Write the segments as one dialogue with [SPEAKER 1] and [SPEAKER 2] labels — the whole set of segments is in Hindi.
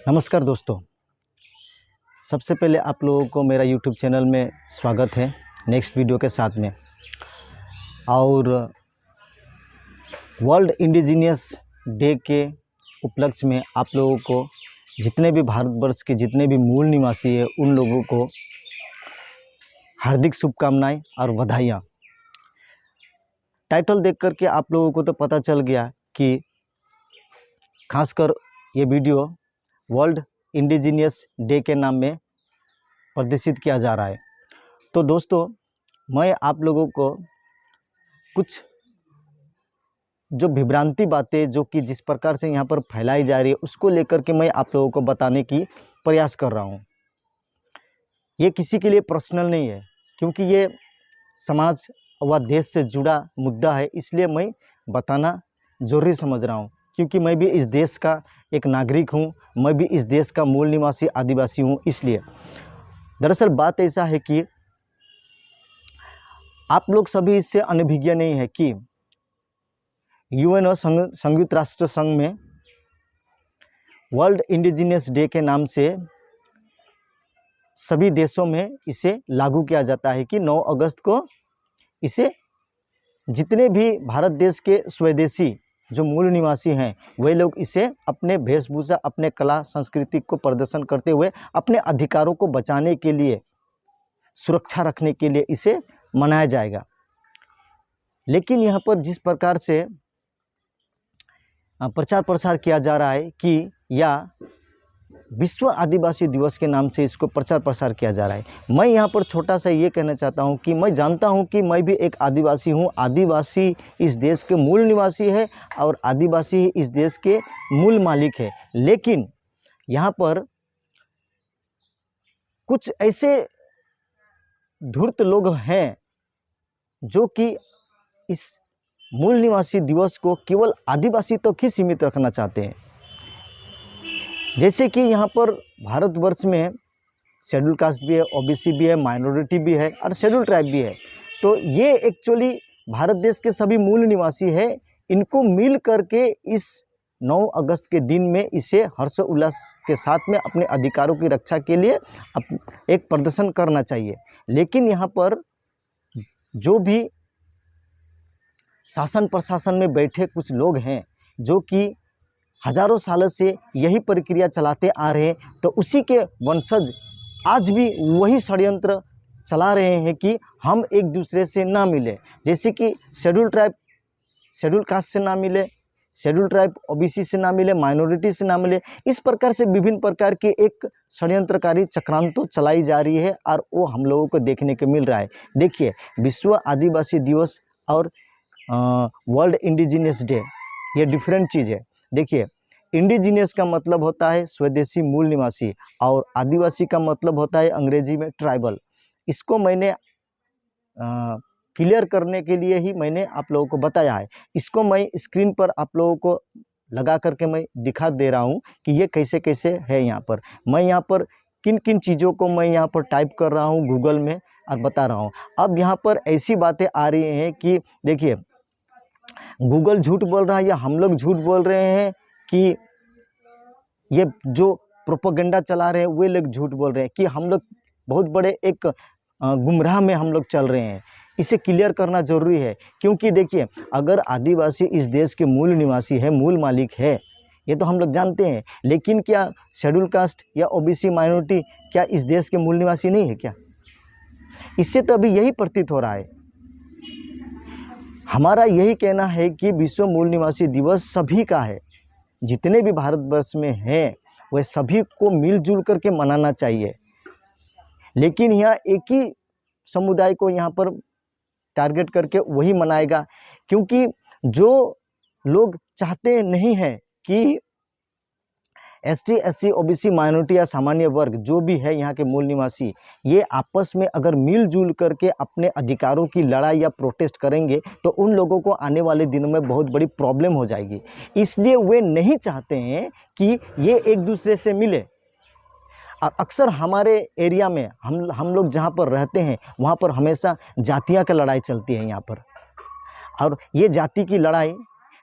[SPEAKER 1] नमस्कार दोस्तों, सबसे पहले आप लोगों को मेरा YouTube चैनल में स्वागत है नेक्स्ट वीडियो के साथ में। और वर्ल्ड इंडिजीनियस डे के उपलक्ष्य में आप लोगों को जितने भी भारतवर्ष के जितने भी मूल निवासी हैं उन लोगों को हार्दिक शुभकामनाएं और बधाइयाँ। टाइटल देख करके आप लोगों को तो पता चल गया कि खासकर ये वीडियो वर्ल्ड इंडिजीनियस डे के नाम में प्रदर्शित किया जा रहा है। तो दोस्तों, मैं आप लोगों को कुछ जो विभ्रांति बातें जो कि जिस प्रकार से यहाँ पर फैलाई जा रही है उसको लेकर के मैं आप लोगों को बताने की प्रयास कर रहा हूँ। ये किसी के लिए पर्सनल नहीं है, क्योंकि ये समाज व देश से जुड़ा मुद्दा है, इसलिए मैं बताना ज़रूरी समझ रहा हूँ। क्योंकि मैं भी इस देश का एक नागरिक हूँ, मैं भी इस देश का मूल निवासी आदिवासी हूँ। इसलिए दरअसल बात ऐसा है कि आप लोग सभी इससे अनभिज्ञ नहीं है कि यूएनओ संयुक्त राष्ट्र संघ में वर्ल्ड इंडिजीनियस डे के नाम से सभी देशों में इसे लागू किया जाता है कि 9 अगस्त को इसे जितने भी भारत देश के स्वदेशी जो मूल निवासी हैं वे लोग इसे अपने वेशभूषा, अपने कला संस्कृति को प्रदर्शन करते हुए अपने अधिकारों को बचाने के लिए, सुरक्षा रखने के लिए इसे मनाया जाएगा। लेकिन यहाँ पर जिस प्रकार से प्रचार प्रसार किया जा रहा है कि या विश्व आदिवासी दिवस के नाम से इसको प्रचार प्रसार किया जा रहा है, मैं यहाँ पर छोटा सा ये कहना चाहता हूँ कि मैं जानता हूँ कि मैं भी एक आदिवासी हूँ। आदिवासी इस देश के मूल निवासी है और आदिवासी इस देश के मूल मालिक है। लेकिन यहाँ पर कुछ ऐसे धूर्त लोग हैं जो कि इस मूल निवासी दिवस को केवल आदिवासी तक ही सीमित रखना चाहते हैं। जैसे कि यहाँ पर भारतवर्ष में शेड्यूल कास्ट भी है, ओबीसी भी है, माइनॉरिटी भी है और शेड्यूल ट्राइब भी है। तो ये एक्चुअली भारत देश के सभी मूल निवासी है। इनको मिल करके इस 9 अगस्त के दिन में इसे हर्ष उल्लास के साथ में अपने अधिकारों की रक्षा के लिए एक प्रदर्शन करना चाहिए। लेकिन यहाँ पर जो भी शासन प्रशासन में बैठे कुछ लोग हैं जो कि हजारों सालों से यही प्रक्रिया चलाते आ रहे हैं, तो उसी के वंशज आज भी वही षड्यंत्र चला रहे हैं कि हम एक दूसरे से ना मिले। जैसे कि शेड्यूल ट्राइब शेड्यूल कास्ट से ना मिले, शेड्यूल ट्राइब ओबीसी से ना मिले, माइनॉरिटी से ना मिले। इस प्रकार से विभिन्न प्रकार के एक षड्यंत्रकारी चक्रांत तो चलाई जा रही है और वो हम लोगों को देखने को मिल रहा है। देखिए, विश्व आदिवासी दिवस और वर्ल्ड इंडिजीनियस डे ये डिफरेंट चीज़ है। देखिए, इंडिजीनियस का मतलब होता है स्वदेशी मूल निवासी और आदिवासी का मतलब होता है अंग्रेजी में ट्राइबल। इसको मैंने क्लियर करने के लिए ही मैंने आप लोगों को बताया है। इसको मैं स्क्रीन पर आप लोगों को लगा करके मैं दिखा दे रहा हूँ कि ये कैसे कैसे है। यहाँ पर मैं यहाँ पर किन किन चीज़ों को मैं यहाँ पर टाइप कर रहा हूँ गूगल में और बता रहा हूँ। अब यहाँ पर ऐसी बातें आ रही हैं कि देखिए, गूगल झूठ बोल रहा है या हम लोग झूठ बोल रहे हैं कि ये जो प्रोपेगेंडा चला रहे हैं वे लोग झूठ बोल रहे हैं कि हम लोग बहुत बड़े एक गुमराह में हम लोग चल रहे हैं। इसे क्लियर करना ज़रूरी है, क्योंकि देखिए, अगर आदिवासी इस देश के मूल निवासी है, मूल मालिक है, ये तो हम लोग जानते हैं। लेकिन क्या शेड्यूल कास्ट या ओबीसी माइनॉरिटी क्या इस देश के मूल निवासी नहीं है क्या? इससे तो अभी यही प्रतीत हो रहा है। हमारा यही कहना है कि विश्व मूल निवासी दिवस सभी का है, जितने भी भारतवर्ष में हैं वह सभी को मिलजुल करके मनाना चाहिए। लेकिन यहाँ एक ही समुदाय को यहाँ पर टारगेट करके वही मनाएगा, क्योंकि जो लोग चाहते नहीं हैं कि एसटी, एससी, ओबीसी, माइनॉरिटी या सामान्य वर्ग जो भी है यहाँ के मूल निवासी, ये आपस में अगर मिलजुल करके अपने अधिकारों की लड़ाई या प्रोटेस्ट करेंगे तो उन लोगों को आने वाले दिनों में बहुत बड़ी प्रॉब्लम हो जाएगी। इसलिए वे नहीं चाहते हैं कि ये एक दूसरे से मिले। और अक्सर हमारे एरिया में हम लोग जहाँ पर रहते हैं वहाँ पर हमेशा जातियाँ की लड़ाई चलती है यहाँ पर। और ये जाति की लड़ाई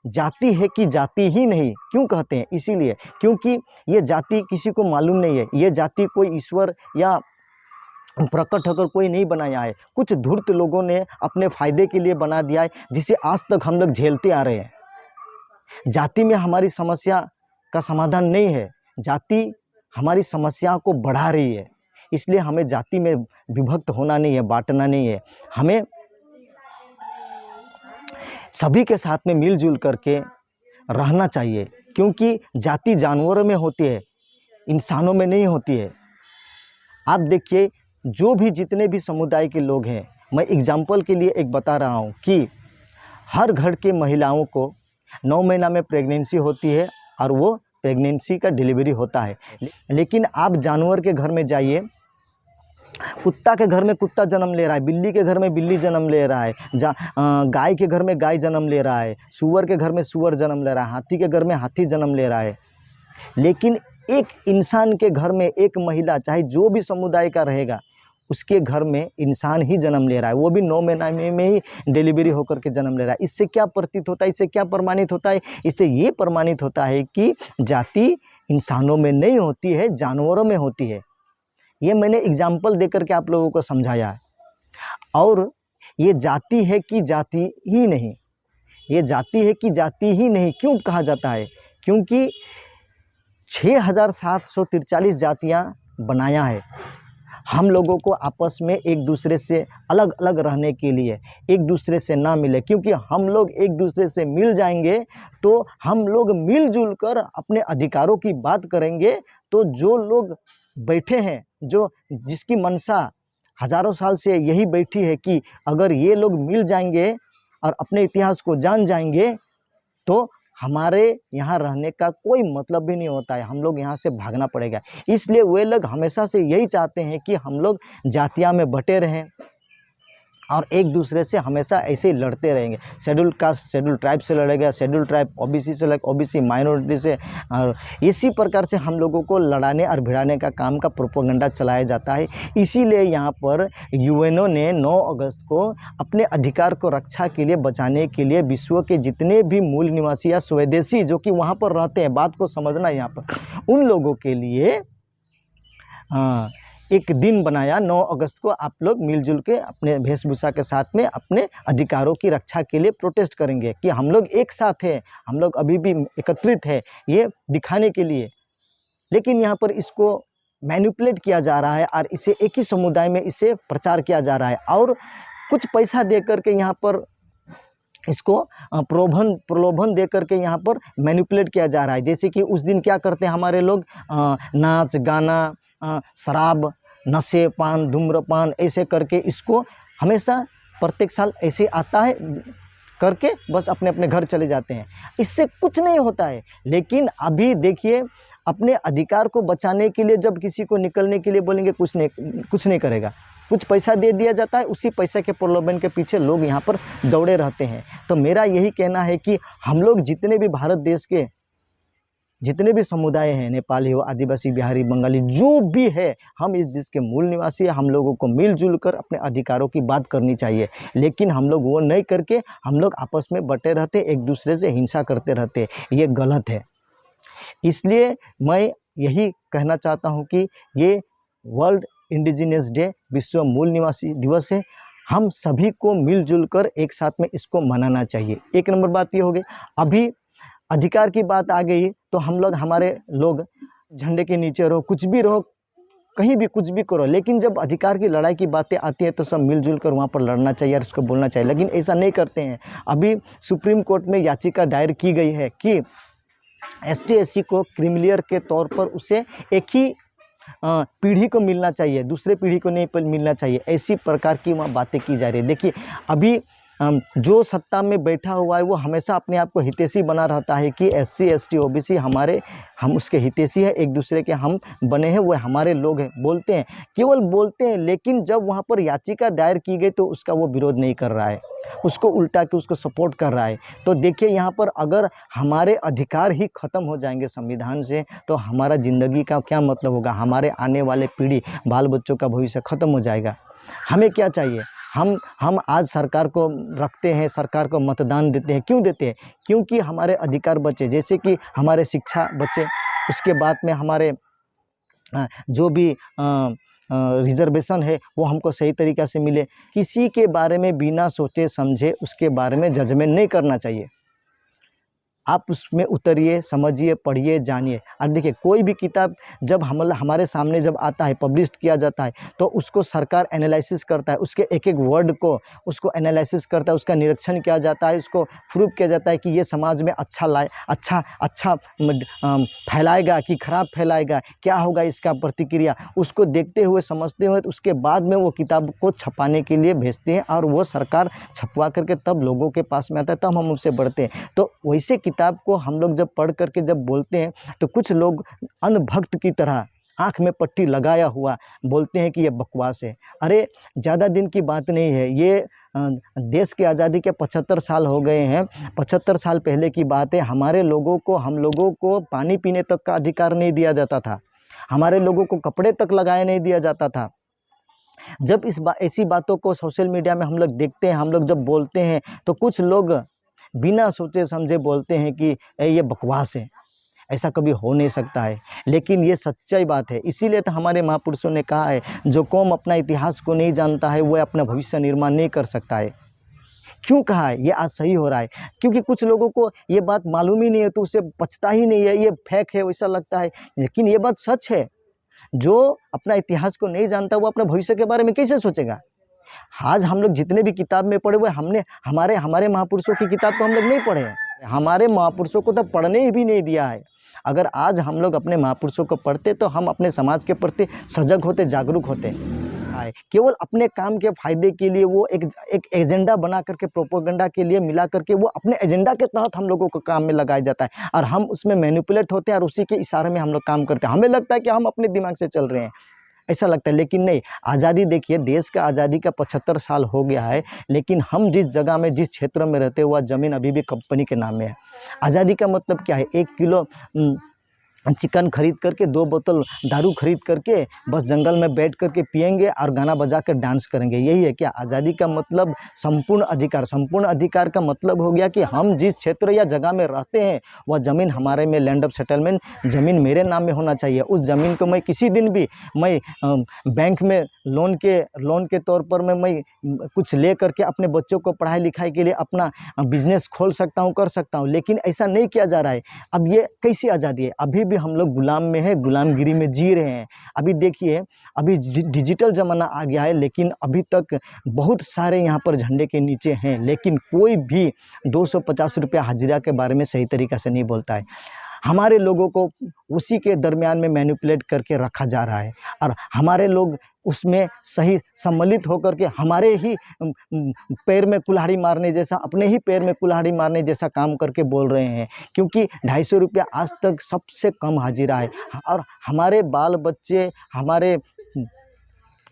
[SPEAKER 1] जाति है कि जाति ही नहीं, क्यों कहते हैं? इसीलिए क्योंकि ये जाति किसी को मालूम नहीं है, ये जाति कोई ईश्वर या प्रकट होकर कोई नहीं बनाया है, कुछ धूर्त लोगों ने अपने फायदे के लिए बना दिया है, जिसे आज तक हम लोग झेलते आ रहे हैं। जाति में हमारी समस्या का समाधान नहीं है, जाति हमारी समस्याओं को बढ़ा रही है। इसलिए हमें जाति में विभक्त होना नहीं है, बांटना नहीं है, हमें सभी के साथ में मिलजुल करके रहना चाहिए, क्योंकि जाति जानवरों में होती है, इंसानों में नहीं होती है। आप देखिए, जो भी जितने भी समुदाय के लोग हैं, मैं एग्जाम्पल के लिए एक बता रहा हूँ कि हर घर के महिलाओं को 9 महीना में प्रेगनेंसी होती है और वो प्रेगनेंसी का डिलीवरी होता है। लेकिन आप जानवर के घर में जाइए, कुत्ता के घर में कुत्ता जन्म ले रहा है, बिल्ली के घर में बिल्ली जन्म ले रहा है, गाय के घर में गाय जन्म ले रहा है, सूअर के घर में सूअर जन्म ले रहा है, हाथी के घर में हाथी जन्म ले रहा है। लेकिन एक इंसान के घर में एक महिला, चाहे जो भी समुदाय का रहेगा, उसके घर में इंसान ही जन्म ले रहा है, वो भी 9 महीना में ही डिलीवरी होकर के जन्म ले रहा है। इससे क्या प्रतीत होता है, इससे क्या प्रमाणित होता है? इससे ये प्रमाणित होता है कि जाति इंसानों में नहीं होती है, जानवरों में होती है। ये मैंने एग्जाम्पल देकर के आप लोगों को समझाया है। और ये जाति है कि जाति ही नहीं, ये जाति है कि जाति ही नहीं क्यों कहा जाता है? क्योंकि 6743 जातियाँ बनाया है हम लोगों को आपस में एक दूसरे से अलग अलग रहने के लिए, एक दूसरे से ना मिले। क्योंकि हम लोग एक दूसरे से मिल जाएंगे तो हम लोग मिलजुल कर अपने अधिकारों की बात करेंगे। तो जो लोग बैठे हैं, जो जिसकी मंशा हज़ारों साल से यही बैठी है कि अगर ये लोग मिल जाएंगे और अपने इतिहास को जान जाएंगे तो हमारे यहाँ रहने का कोई मतलब भी नहीं होता है, हम लोग यहाँ से भागना पड़ेगा। इसलिए वे लोग हमेशा से यही चाहते हैं कि हम लोग जातियाँ में बटे रहें और एक दूसरे से हमेशा ऐसे ही लड़ते रहेंगे। शेड्यूल कास्ट शेड्यूल ट्राइब से लड़ेगा, शेड्यूल ट्राइब ओबीसी से लड़ेगा, ओबीसी माइनॉरिटी से, और इसी प्रकार से हम लोगों को लड़ाने और भिड़ाने का काम का प्रोपेगेंडा चलाया जाता है। इसीलिए यहाँ पर यूएनओ ने 9 अगस्त को अपने अधिकार को रक्षा के लिए, बचाने के लिए विश्व के जितने भी मूल निवासी या स्वदेशी जो कि वहाँ पर रहते हैं, बात को समझना यहाँ पर, उन लोगों के लिए एक दिन बनाया 9 अगस्त को। आप लोग मिलजुल के अपने वेशभूषा के साथ में अपने अधिकारों की रक्षा के लिए प्रोटेस्ट करेंगे कि हम लोग एक साथ हैं, हम लोग अभी भी एकत्रित है, ये दिखाने के लिए। लेकिन यहाँ पर इसको मैनिपुलेट किया जा रहा है और इसे एक ही समुदाय में इसे प्रचार किया जा रहा है और कुछ पैसा दे करके यहाँ पर इसको प्रलोभन दे करके यहाँ पर मैनिपुलेट किया जा रहा है। जैसे कि उस दिन क्या करते हैं हमारे लोग, नाच गाना, शराब, नशे, पान, धूम्रपान, ऐसे करके इसको हमेशा प्रत्येक साल ऐसे आता है करके बस अपने अपने घर चले जाते हैं। इससे कुछ नहीं होता है। लेकिन अभी देखिए, अपने अधिकार को बचाने के लिए जब किसी को निकलने के लिए बोलेंगे, कुछ नहीं करेगा। कुछ पैसा दे दिया जाता है, उसी पैसे के प्रलोभन के पीछे लोग यहाँ पर दौड़े रहते हैं। तो मेरा यही कहना है कि हम लोग जितने भी भारत देश के जितने भी समुदाय हैं, नेपाली हो, आदिवासी, बिहारी, बंगाली, जो भी है, हम इस देश के मूल निवासी हैं। हम लोगों को मिलजुल कर अपने अधिकारों की बात करनी चाहिए। लेकिन हम लोग वो नहीं करके हम लोग आपस में बटे रहते, एक दूसरे से हिंसा करते रहते, ये गलत है। इसलिए मैं यही कहना चाहता हूँ कि ये वर्ल्ड इंडिजिनियस डे, विश्व मूल निवासी दिवस है। हम सभी को मिलजुल कर एक साथ में इसको मनाना चाहिए। एक नंबर बात ये हो गई। अभी अधिकार की बात आ गई तो हम लोग, हमारे लोग झंडे के नीचे रहो, कुछ भी रहो, कहीं भी कुछ भी करो, लेकिन जब अधिकार की लड़ाई की बातें आती है तो सब मिलजुल कर वहाँ पर लड़ना चाहिए और इसको बोलना चाहिए। लेकिन ऐसा नहीं करते हैं। अभी सुप्रीम कोर्ट में याचिका दायर की गई है कि ST/SC को क्रिमिलियर के तौर पर उसे एक ही पीढ़ी को मिलना चाहिए, दूसरे पीढ़ी को नहीं मिलना चाहिए। ऐसी प्रकार की वहाँ बातें की जा रही है। देखिए, अभी जो सत्ता में बैठा हुआ है वो हमेशा अपने आप को हितैषी बना रहता है कि SC ST OBC हम उसके हितैषी है, एक दूसरे के हम बने हैं, वो हमारे लोग हैं, बोलते हैं, केवल बोलते हैं। लेकिन जब वहाँ पर याचिका दायर की गई तो उसका वो विरोध नहीं कर रहा है, उसको उल्टा के उसको सपोर्ट कर रहा है। तो देखिए, यहाँ पर अगर हमारे अधिकार ही ख़त्म हो जाएंगे संविधान से तो हमारा ज़िंदगी का क्या मतलब होगा? हमारे आने वाले पीढ़ी, बाल बच्चों का भविष्य ख़त्म हो जाएगा। हमें क्या चाहिए? हम आज सरकार को रखते हैं, सरकार को मतदान देते हैं। क्यों देते हैं? क्योंकि हमारे अधिकार बचे, जैसे कि हमारे शिक्षा बचे, उसके बाद में हमारे जो भी रिजर्वेशन है वो हमको सही तरीक़ा से मिले। किसी के बारे में बिना सोचे समझे उसके बारे में जजमेंट नहीं करना चाहिए। आप उसमें उतरिए, समझिए, पढ़िए, जानिए। और देखिए, कोई भी किताब जब हमारे सामने जब आता है, पब्लिश किया जाता है, तो उसको सरकार एनालिसिस करता है, उसके एक एक वर्ड को उसको एनालिसिस करता है, उसका निरीक्षण किया जाता है, उसको प्रूव किया जाता है कि ये समाज में अच्छा फैलाएगा कि खराब फैलाएगा, क्या होगा इसका प्रतिक्रिया। उसको देखते हुए, समझते हुए, उसके बाद में वो किताब को छपाने के लिए भेजते हैं, और वो सरकार छपवा करके तब लोगों के पास में आता है, तब हम उससे पढ़ते हैं। तो वैसे किताब को हम लोग जब पढ़ करके जब बोलते हैं, तो कुछ लोग अंधभक्त की तरह आँख में पट्टी लगाया हुआ बोलते हैं कि ये बकवास है। अरे, ज़्यादा दिन की बात नहीं है, ये देश की आज़ादी के 75 साल हो गए हैं। 75 साल पहले की बात है। हम लोगों को पानी पीने तक का अधिकार नहीं दिया जाता था, हमारे लोगों को कपड़े तक लगाए नहीं दिया जाता था। जब ऐसी बातों को सोशल मीडिया में हम लोग देखते हैं, हम लोग जब बोलते हैं, तो कुछ लोग बिना सोचे समझे बोलते हैं कि ये बकवास है, ऐसा कभी हो नहीं सकता है। लेकिन ये सच्चाई बात है। इसीलिए तो हमारे महापुरुषों ने कहा है, जो कौम अपना इतिहास को नहीं जानता है, वह अपना भविष्य निर्माण नहीं कर सकता है। क्यों कहा है? ये आज सही हो रहा है, क्योंकि कुछ लोगों को ये बात मालूम ही नहीं है, तो उसे पछता ही नहीं है, ये फेक है वैसा लगता है। लेकिन ये बात सच है। जो अपना इतिहास को नहीं जानता, वो अपने भविष्य के बारे में कैसे सोचेगा? आज हम लोग जितने भी किताब में पढ़े हुए, हमने हमारे महापुरुषों की किताब तो हम लोग नहीं पढ़े हैं। हमारे महापुरुषों को तो पढ़ने ही भी नहीं दिया है। अगर आज हम लोग अपने महापुरुषों को पढ़ते, तो हम अपने समाज के प्रति सजग होते, जागरूक होते। केवल अपने काम के फायदे के लिए वो एक एजेंडा बना करके, प्रोपेगेंडा के लिए मिला करके, वो अपने एजेंडा के तहत हम लोगों को काम में लगाया जाता है, और हम उसमें मैनिपुलेट होते हैं, और उसी के इशारे में हम लोग काम करते हैं। हमें लगता है कि हम अपने दिमाग से चल रहे हैं, ऐसा लगता है। लेकिन नहीं। आज़ादी देखिए, देश का आज़ादी का 75 साल हो गया है, लेकिन हम जिस जगह में, जिस क्षेत्र में रहते, वह ज़मीन अभी भी कंपनी के नाम में है। आज़ादी का मतलब क्या है? 1 किलो चिकन खरीद करके, 2 बोतल दारू खरीद करके बस जंगल में बैठ करके पिएंगे और गाना बजा कर डांस करेंगे, यही है क्या आज़ादी का मतलब? संपूर्ण अधिकार। संपूर्ण अधिकार का मतलब हो गया कि हम जिस क्षेत्र या जगह में रहते हैं, वह ज़मीन हमारे में, लैंड ऑफ सेटलमेंट, ज़मीन मेरे नाम में होना चाहिए। उस ज़मीन को मैं किसी दिन भी बैंक में लोन के तौर पर मैं कुछ ले करके अपने बच्चों को पढ़ाई लिखाई के लिए अपना बिजनेस खोल सकता हूँ, कर सकता हूँ। लेकिन ऐसा नहीं किया जा रहा है। अब ये कैसी आज़ादी है? अभी भी हम लोग गुलाम में है, गुलामगिरी में जी रहे हैं। अभी देखिए, अभी डिजिटल ज़माना आ गया है, लेकिन अभी तक बहुत सारे यहाँ पर झंडे के नीचे हैं, लेकिन कोई भी 250 रुपया हाजिरा के बारे में सही तरीक़ा से नहीं बोलता है। हमारे लोगों को उसी के दरमियान में मैनिपुलेट करके रखा जा रहा है, और हमारे लोग उसमें सही सम्मिलित होकर के हमारे ही पैर में कुल्हाड़ी मारने जैसा, अपने ही पैर में कुल्हाड़ी मारने जैसा काम करके बोल रहे हैं। क्योंकि 250 रुपया आज तक सबसे कम हाजिरा है, और हमारे बाल बच्चे हमारे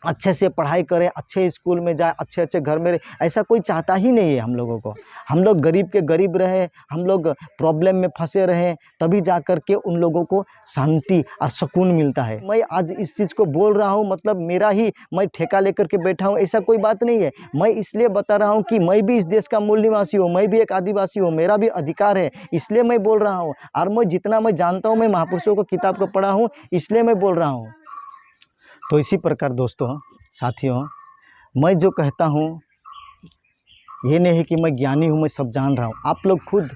[SPEAKER 1] अच्छे से पढ़ाई करें, अच्छे स्कूल में जाए, अच्छे घर में रहे, ऐसा कोई चाहता ही नहीं है हम लोगों को। हम लोग गरीब के गरीब रहें, हम लोग प्रॉब्लम में फंसे रहें, तभी जा कर के उन लोगों को शांति और सुकून मिलता है। मैं आज इस चीज़ को बोल रहा हूँ, मतलब मेरा ही मैं ठेका लेकर के बैठा हूँ, ऐसा कोई बात नहीं है। मैं इसलिए बता रहा हूँ कि मैं भी इस देश का मूल निवासी हूँ, मैं भी एक आदिवासी हूँ, मेरा भी अधिकार है, इसलिए मैं बोल रहा हूँ। और मैं जितना मैं जानता हूँ, मैं महापुरुषों को किताब को पढ़ा हूँ, इसलिए मैं बोल रहा हूँ। तो इसी प्रकार दोस्तों, साथियों, मैं जो कहता हूँ ये नहीं है कि मैं ज्ञानी हूँ, मैं सब जान रहा हूँ। आप लोग खुद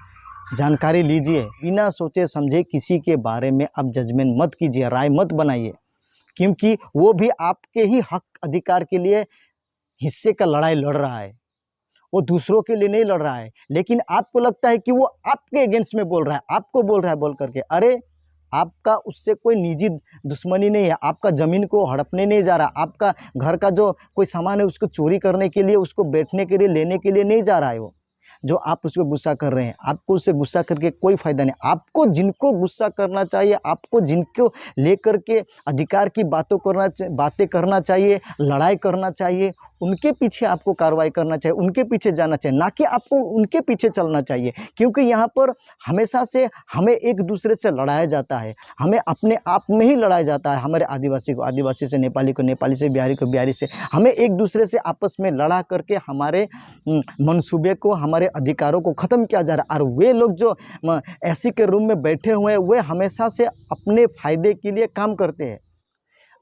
[SPEAKER 1] जानकारी लीजिए, बिना सोचे समझे किसी के बारे में आप जजमेंट मत कीजिए, राय मत बनाइए, क्योंकि वो भी आपके ही हक अधिकार के लिए हिस्से का लड़ाई लड़ रहा है। वो दूसरों के लिए नहीं लड़ रहा है, लेकिन आपको लगता है कि वो आपके अगेंस्ट में बोल रहा है, आपको बोल रहा है बोल करके। अरे, आपका उससे कोई निजी दुश्मनी नहीं है, आपका ज़मीन को हड़पने नहीं जा रहा, आपका घर का जो कोई सामान है उसको चोरी करने के लिए, उसको बैठने के लिए, लेने के लिए नहीं जा रहा है वो। जो आप उसको गुस्सा कर रहे हैं। आपको उससे गुस्सा करके कोई फ़ायदा नहीं। आपको जिनको गुस्सा करना चाहिए, आपको जिनको लेकर के अधिकार की बातें करना चाहिए, लड़ाई करना चाहिए, उनके पीछे आपको कार्रवाई करना चाहिए, उनके पीछे जाना चाहिए, ना कि आपको उनके पीछे चलना चाहिए। क्योंकि यहाँ पर हमेशा से हमें एक दूसरे से लड़ाया जाता है, हमें अपने आप में ही लड़ाया जाता है। हमारे आदिवासी को आदिवासी से, नेपाली को नेपाली से, बिहारी को बिहारी से, हमें एक दूसरे से आपस में लड़ा करके हमारे मंसूबे को, हमारे अधिकारों को ख़त्म किया जा रहा है। और वे लोग जो एसी के रूम में बैठे हुए हैं, वे हमेशा से अपने फ़ायदे के लिए काम करते हैं।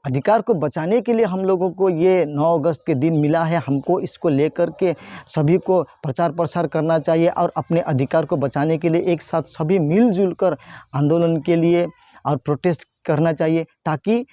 [SPEAKER 1] अधिकार को बचाने के लिए हम लोगों को ये 9 अगस्त के दिन मिला है। हमको इसको लेकर के सभी को प्रचार प्रसार करना चाहिए और अपने अधिकार को बचाने के लिए एक साथ सभी मिलजुल कर आंदोलन के लिए और प्रोटेस्ट करना चाहिए, ताकि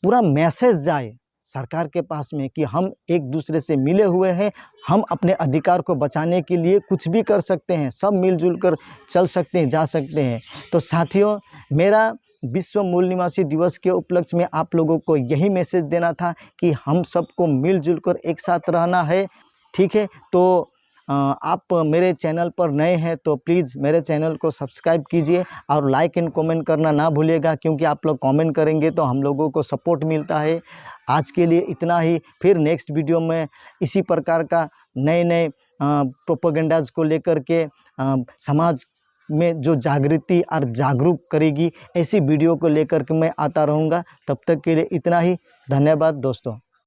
[SPEAKER 1] पूरा मैसेज जाए सरकार के पास में कि हम एक दूसरे से मिले हुए हैं, हम अपने अधिकार को बचाने के लिए कुछ भी कर सकते हैं, सब मिलजुल कर चल सकते हैं, जा सकते हैं। तो साथियों, मेरा विश्व मूल निवासी दिवस के उपलक्ष्य में आप लोगों को यही मैसेज देना था कि हम सबको मिलजुल कर एक साथ रहना है। ठीक है, तो आप मेरे चैनल पर नए हैं तो प्लीज़ मेरे चैनल को सब्सक्राइब कीजिए और लाइक एंड कमेंट करना ना भूलिएगा, क्योंकि आप लोग कमेंट करेंगे तो हम लोगों को सपोर्ट मिलता है। आज के लिए इतना ही, फिर नेक्स्ट वीडियो में इसी प्रकार का नए प्रोपेगेंडाज को लेकर के समाज में जो जागृति और जागरूक करेगी, ऐसी वीडियो को लेकर के मैं आता रहूँगा। तब तक के लिए इतना ही। धन्यवाद दोस्तों।